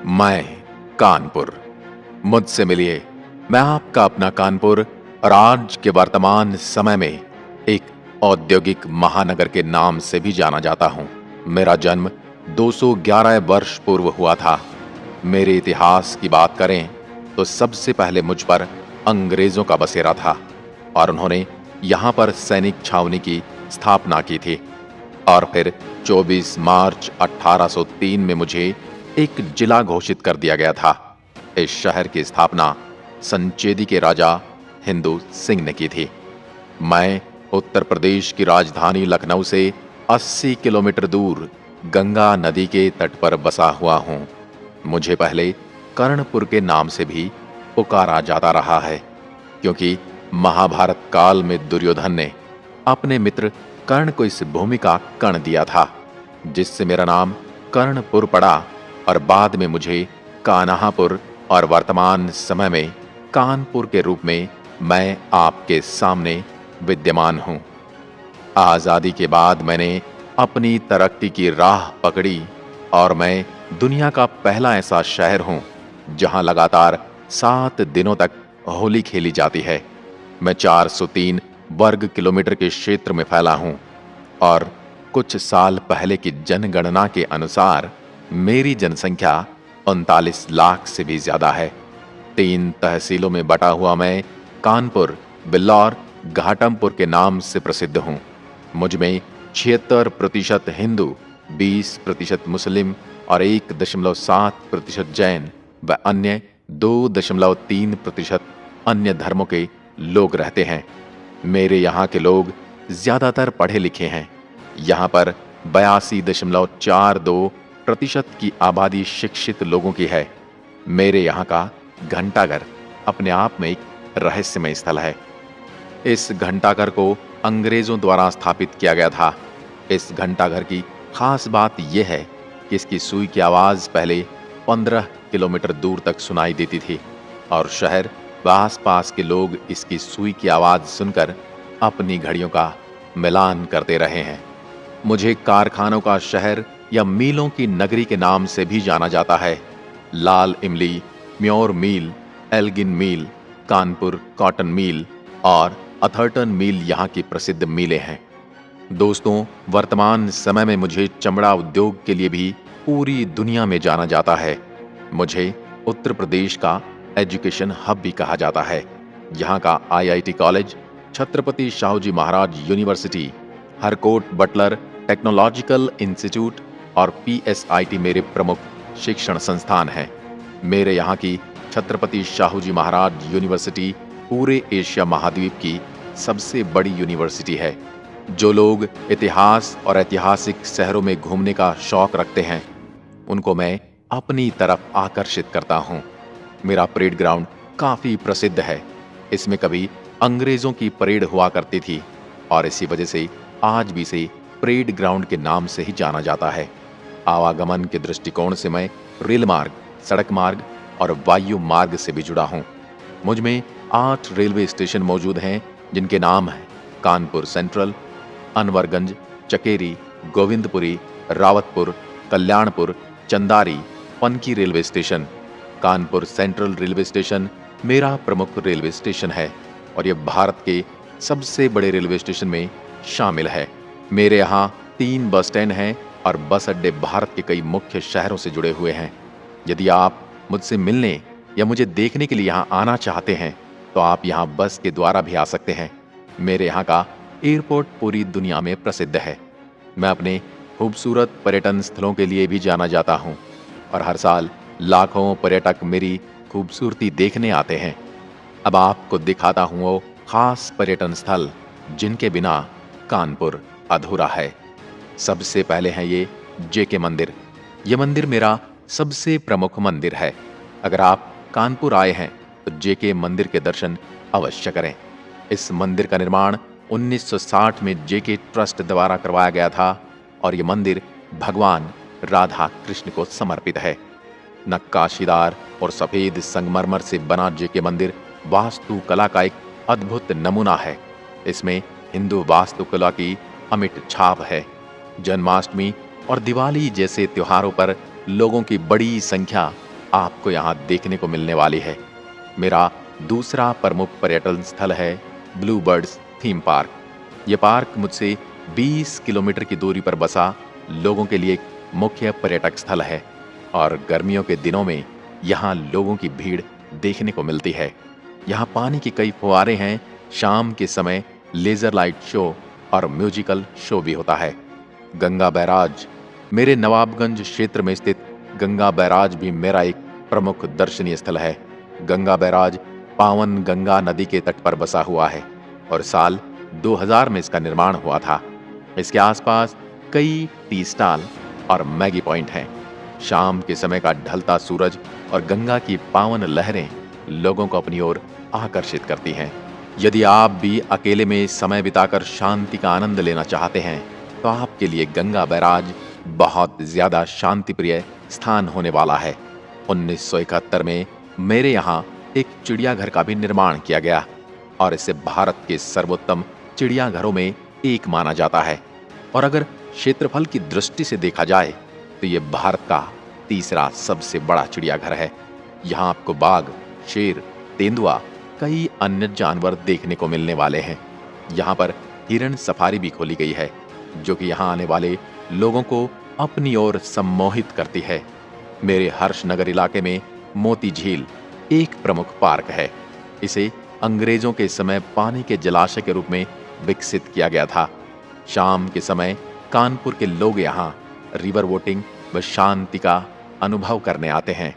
मैं कानपुर। मुझसे मिलिए। मैं आपका अपना कानपुर और आज के वर्तमान समय में एक औद्योगिक महानगर के नाम से भी जाना जाता हूं। मेरा जन्म 211 वर्ष पूर्व हुआ था। मेरे इतिहास की बात करें तो सबसे पहले मुझ पर अंग्रेजों का बसेरा था और उन्होंने यहां पर सैनिक छावनी की स्थापना की थी। और फिर 24 मार्च 1803 में मुझे एक जिला घोषित कर दिया गया था। इस शहर की स्थापना संचेदी के राजा हिंदू सिंह ने की थी। मैं उत्तर प्रदेश की राजधानी लखनऊ से 80 किलोमीटर दूर गंगा नदी के तट पर बसा हुआ हूं। मुझे पहले कर्णपुर के नाम से भी पुकारा जाता रहा है, क्योंकि महाभारत काल में दुर्योधन ने अपने मित्र कर्ण को इस भूमि का कण दिया था, जिससे मेरा नाम कर्णपुर पड़ा और बाद में मुझे कान्हापुर और वर्तमान समय में कानपुर के रूप में मैं आपके सामने विद्यमान हूं। आजादी के बाद मैंने अपनी तरक्की की राह पकड़ी और मैं दुनिया का पहला ऐसा शहर हूं जहां लगातार 7 दिनों तक होली खेली जाती है। मैं 403 वर्ग किलोमीटर के क्षेत्र में फैला हूं और कुछ साल पहले की जनगणना के अनुसार मेरी जनसंख्या 39 लाख से भी ज्यादा है। 3 तहसीलों में बटा हुआ मैं कानपुर, बिल्लौर, घाटमपुर के नाम से प्रसिद्ध हूं। मुझ में 76% हिंदू, 20% मुस्लिम और 1.7% जैन व अन्य 2.3% अन्य धर्मों के लोग रहते हैं। मेरे यहाँ के लोग ज्यादातर पढ़े लिखे हैं। यहाँ पर 82.42% की आबादी शिक्षित लोगों की है। मेरे यहाँ का घंटाघर अपने आप में एक रहस्यमय स्थल है। इस घंटाघर को अंग्रेजों द्वारा स्थापित किया गया था। इस घंटाघर की खास बात यह है कि इसकी सुई की आवाज पहले 15 किलोमीटर दूर तक सुनाई देती थी और शहर व आसपास के लोग इसकी सुई की आवाज सुनकर अपनी घड़ियों का मिलान करते रहे हैं। मुझे कारखानों का शहर या मीलों की नगरी के नाम से भी जाना जाता है। लाल इमली, म्योर मील, एल्गिन मील, कानपुर कॉटन मील और अथर्टन मील यहाँ की प्रसिद्ध मीलें हैं। दोस्तों, वर्तमान समय में मुझे चमड़ा उद्योग के लिए भी पूरी दुनिया में जाना जाता है। मुझे उत्तर प्रदेश का एजुकेशन हब भी कहा जाता है। यहाँ का IIT college, Chhatrapati Shahuji Maharaj university, Harcourt Butler technological institute और PSIT मेरे प्रमुख शिक्षण संस्थान हैं। मेरे यहाँ की छत्रपति शाहूजी महाराज यूनिवर्सिटी पूरे एशिया महाद्वीप की सबसे बड़ी यूनिवर्सिटी है। जो लोग इतिहास और ऐतिहासिक शहरों में घूमने का शौक रखते हैं, उनको मैं अपनी तरफ आकर्षित करता हूँ। मेरा परेड ग्राउंड काफी प्रसिद्ध है। इसमें कभी अंग्रेजों की परेड हुआ करती थी और इसी वजह से आज भी इसे परेड ग्राउंड के नाम से ही जाना जाता है। आवागमन के दृष्टिकोण से मैं रेल मार्ग, सड़क मार्ग और वायु मार्ग से भी जुड़ा हूँ। मुझ में 8 रेलवे स्टेशन मौजूद हैं, जिनके नाम हैं Kanpur central, Anwarganj, Chakeri, Govindpuri, Rawatpur, Kalyanpur, Chandari, Panki railway station. Kanpur central railway station मेरा प्रमुख रेलवे स्टेशन है और यह भारत के सबसे बड़े रेलवे स्टेशन में शामिल है। मेरे यहाँ 3 बस स्टैंड हैं और बस अड्डे भारत के कई मुख्य शहरों से जुड़े हुए हैं। यदि आप मुझसे मिलने या मुझे देखने के लिए यहाँ आना चाहते हैं तो आप यहाँ बस के द्वारा भी आ सकते हैं। मेरे यहाँ का एयरपोर्ट पूरी दुनिया में प्रसिद्ध है। मैं अपने खूबसूरत पर्यटन स्थलों के लिए भी जाना जाता हूँ और हर साल लाखों पर्यटक मेरी खूबसूरती देखने आते हैं। अब आपको दिखाता हूँ वो खास पर्यटन स्थल जिनके बिना कानपुर अधूरा है। सबसे पहले है ये JK मंदिर। ये मंदिर मेरा सबसे प्रमुख मंदिर है। अगर आप कानपुर आए हैं तो JK मंदिर के दर्शन अवश्य करें। इस मंदिर का निर्माण 1960 में JK ट्रस्ट द्वारा करवाया गया था और ये मंदिर भगवान राधा कृष्ण को समर्पित है। नक्काशीदार और सफेद संगमरमर से बना JK मंदिर वास्तुकला का एक अद्भुत नमूना है। इसमें हिंदू वास्तुकला की अमिट छाप है। जन्माष्टमी और दिवाली जैसे त्योहारों पर लोगों की बड़ी संख्या आपको यहाँ देखने को मिलने वाली है। मेरा दूसरा प्रमुख पर्यटन स्थल है ब्लू बर्ड्स थीम पार्क। ये पार्क मुझसे 20 किलोमीटर की दूरी पर बसा लोगों के लिए एक मुख्य पर्यटक स्थल है और गर्मियों के दिनों में यहाँ लोगों की भीड़ देखने को मिलती है। यहाँ पानी की कई फुहारे हैं। शाम के समय लेजर लाइट शो और म्यूजिकल शो भी होता है। गंगा बैराज, मेरे नवाबगंज क्षेत्र में स्थित गंगा बैराज भी मेरा एक प्रमुख दर्शनीय स्थल है। गंगा बैराज पावन गंगा नदी के तट पर बसा हुआ है और साल 2000 में इसका निर्माण हुआ था। इसके आसपास कई टी स्टॉल और मैगी पॉइंट हैं। शाम के समय का ढलता सूरज और गंगा की पावन लहरें लोगों को अपनी ओर आकर्षित करती हैं। यदि आप भी अकेले में समय बिताकर शांति का आनंद लेना चाहते हैं तो आपके लिए गंगा बैराज बहुत ज्यादा शांतिप्रिय स्थान होने वाला है। 1971 में मेरे यहाँ एक चिड़ियाघर का भी निर्माण किया गया और इसे भारत के सर्वोत्तम चिड़ियाघरों में एक माना जाता है। और अगर क्षेत्रफल की दृष्टि से देखा जाए तो ये भारत का तीसरा सबसे बड़ा चिड़ियाघर है। यहाँ आपको बाघ, शेर, तेंदुआ, कई अन्य जानवर देखने को मिलने वाले हैं। यहाँ पर हिरण सफारी भी खोली गई है जो कि यहाँ आने वाले लोगों को अपनी ओर सम्मोहित करती है। मेरे हर्षनगर इलाके में मोती झील एक प्रमुख पार्क है। इसे अंग्रेजों के समय पानी के जलाशय के रूप में विकसित किया गया था। शाम के समय कानपुर के लोग यहाँ रिवर बोटिंग व शांति का अनुभव करने आते हैं।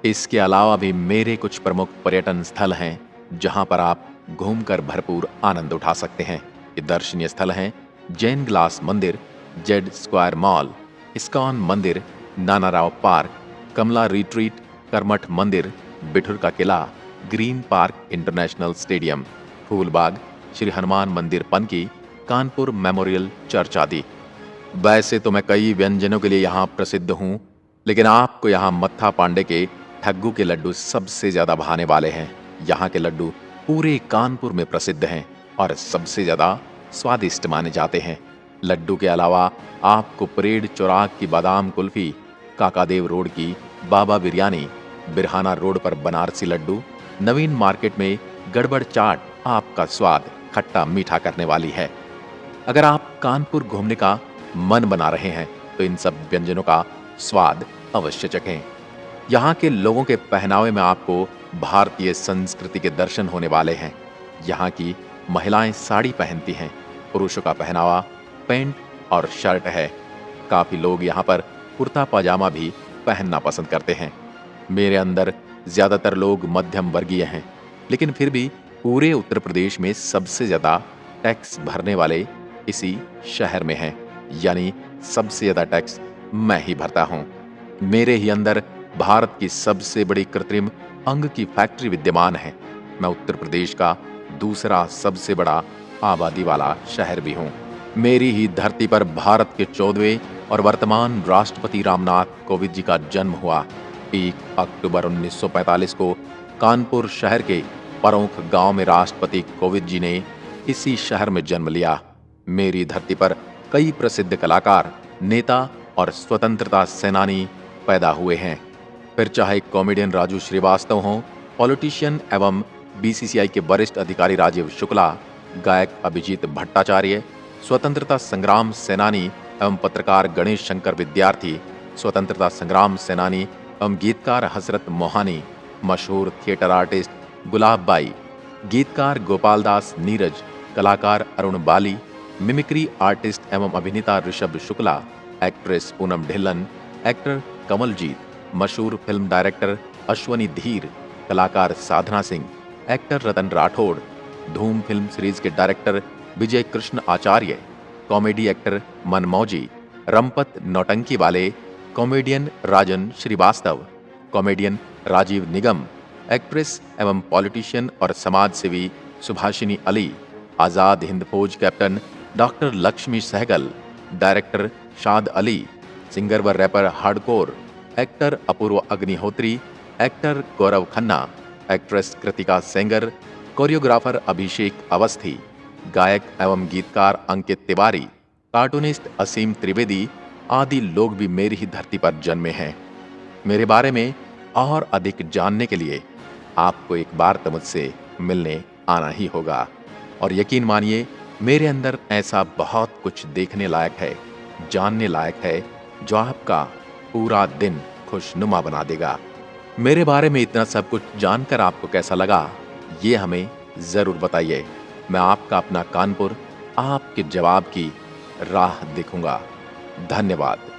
इसके अलावा भी मेरे कुछ प्रमुख पर्यटन स्थल हैं जहाँ पर आप घूमकर भरपूर आनंद उठा सकते हैं। ये दर्शनीय स्थल हैं जैन ग्लास मंदिर, जेड स्क्वायर मॉल, इस्कॉन मंदिर, नाना राव पार्क, कमला रिट्रीट, करमठ मंदिर, बिठुर का किला, green park international stadium, Phoolbagh, Shri Hanuman मंदिर पनकी, कानपुर मेमोरियल चर्च आदि। वैसे तो मैं कई व्यंजनों के लिए यहाँ प्रसिद्ध हूँ, लेकिन आपको यहाँ मत्था पांडे के ठग्गू के लड्डू सबसे ज्यादा भाने वाले हैं। यहाँ के लड्डू पूरे कानपुर में प्रसिद्ध हैं और सबसे ज्यादा स्वादिष्ट माने जाते हैं। लड्डू के अलावा आपको परेड चौराहे की बादाम कुल्फी, काकादेव रोड की बाबा बिरयानी, बिरहाना रोड पर बनारसी लड्डू, नवीन मार्केट में गड़बड़ चाट आपका स्वाद खट्टा मीठा करने वाली है। अगर आप कानपुर घूमने का मन बना रहे हैं तो इन सब व्यंजनों का स्वाद अवश्य चखें। यहाँ के लोगों के पहनावे में आपको भारतीय संस्कृति के दर्शन होने वाले हैं। यहाँ की महिलाएं साड़ी पहनती हैं, पुरुषों का पहनावा पैंट और शर्ट है। काफी लोग यहाँ पर कुर्ता पजामा भी पहनना पसंद करते हैं। मेरे अंदर ज्यादातर लोग मध्यम वर्गीय हैं, लेकिन फिर भी पूरे उत्तर प्रदेश में सबसे ज्यादा टैक्स भरने वाले इसी शहर में हैं, यानी सबसे ज्यादा टैक्स मैं ही भरता हूँ। मेरे ही अंदर भारत की सबसे बड़ी कृत्रिम अंग की फैक्ट्री विद्यमान है। मैं उत्तर प्रदेश का दूसरा सबसे बड़ा आबादी वाला शहर भी हूँ। मेरी ही धरती पर भारत के 14वें और वर्तमान राष्ट्रपति रामनाथ कोविंद जी का जन्म हुआ। 1 अक्टूबर 1945 को कानपुर शहर के परौख गांव में राष्ट्रपति कोविंद जी ने इसी शहर में जन्म लिया। मेरी धरती पर कई प्रसिद्ध कलाकार, नेता और स्वतंत्रता सेनानी पैदा हुए हैं। फिर चाहे कॉमेडियन राजू श्रीवास्तव हों, पॉलिटिशियन एवं बीसीसीआई के वरिष्ठ अधिकारी राजीव शुक्ला, गायक अभिजीत भट्टाचार्य, स्वतंत्रता संग्राम सेनानी एवं पत्रकार गणेश शंकर विद्यार्थी, स्वतंत्रता संग्राम सेनानी एवं गीतकार हसरत मोहानी, मशहूर थिएटर आर्टिस्ट गुलाब बाई, गीतकार गोपाल दास नीरज, कलाकार अरुण बाली, मिमिक्री आर्टिस्ट एवं अभिनेता ऋषभ शुक्ला, एक्ट्रेस पूनम ढिल्लन, एक्टर कमलजीत, मशहूर फिल्म डायरेक्टर अश्वनी धीर, कलाकार Sadhana Singh, actor Ratan Rathore, Dhoom film series के director Vijay Krishna Acharya, comedy actor Manmauji, Rampat नौटंकी वाले comedian Rajan Srivastava, comedian Rajeev Nigam, actress एवं पॉलिटिशियन और समाज सेवी Subhashini Ali, Azad Hind Fauj captain doctor Lakshmi Sahgal, director Shaad Ali, singer व rapper Hardcore, actor Apurva Agnihotri, actor Gaurav Khanna, actress Kritika Sengar, choreographer अभिषेक अवस्थी, गायक एवं गीतकार अंकित तिवारी, कार्टूनिस्ट असीम त्रिवेदी आदि लोग भी मेरी ही धरती पर जन्मे हैं। मेरे बारे में और अधिक जानने के लिए आपको एक बार तो मुझसे मिलने आना ही होगा। और यकीन मानिए, मेरे अंदर ऐसा बहुत कुछ देखने लायक है, जानने लायक है, जो आपका पूरा दिन खुशनुमा बना देगा। मेरे बारे में इतना सब कुछ जानकर आपको कैसा लगा, ये हमें ज़रूर बताइए। मैं आपका अपना कानपुर आपके जवाब की राह देखूंगा। धन्यवाद।